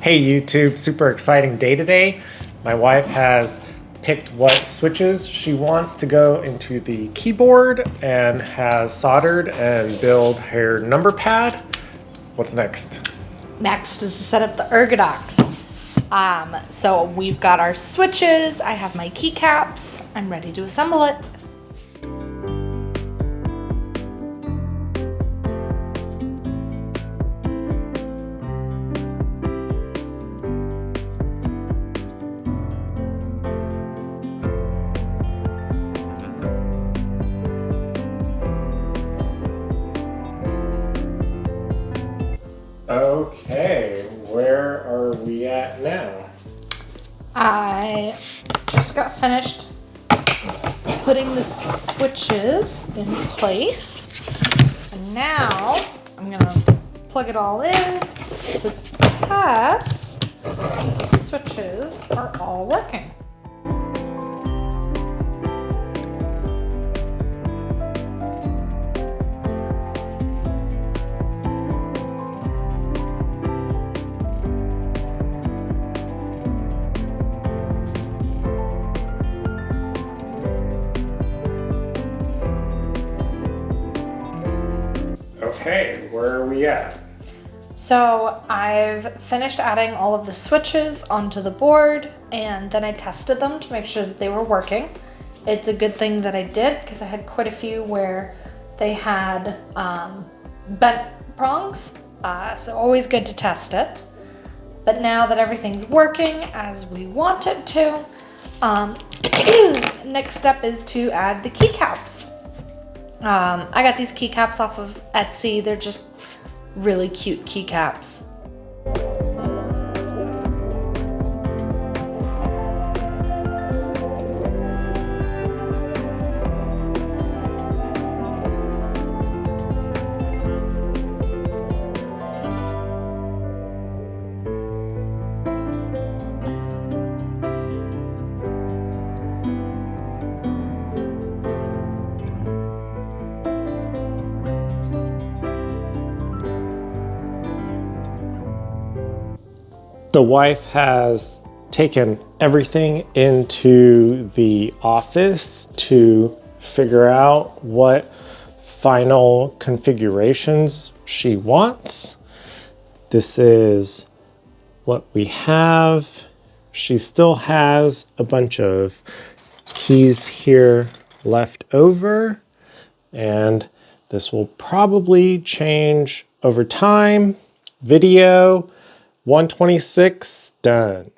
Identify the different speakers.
Speaker 1: Hey YouTube, super exciting day today. My wife has picked what switches she wants to go into the keyboard and has soldered and built her number pad. What's next?
Speaker 2: Next is to set up the ErgoDox. So we've got our switches, I have my keycaps, I'm ready to assemble it.
Speaker 1: Okay, where are we at now?
Speaker 2: I just got finished putting the switches in place. And now I'm gonna plug it all in to test if the switches are all working.
Speaker 1: Okay, where are we at?
Speaker 2: So I've finished adding all of the switches onto the board, and then I tested them to make sure that they were working. It's a good thing that I did because I had quite a few where they had bent prongs, so always good to test it. But now that everything's working as we want it to, next step is to add the keycaps. I got these keycaps off of Etsy. They're just really cute keycaps.
Speaker 1: The wife has taken everything into the office to figure out what final configurations she wants. This is what we have. She still has a bunch of keys here left over, and this will probably change over time. Video 126 done.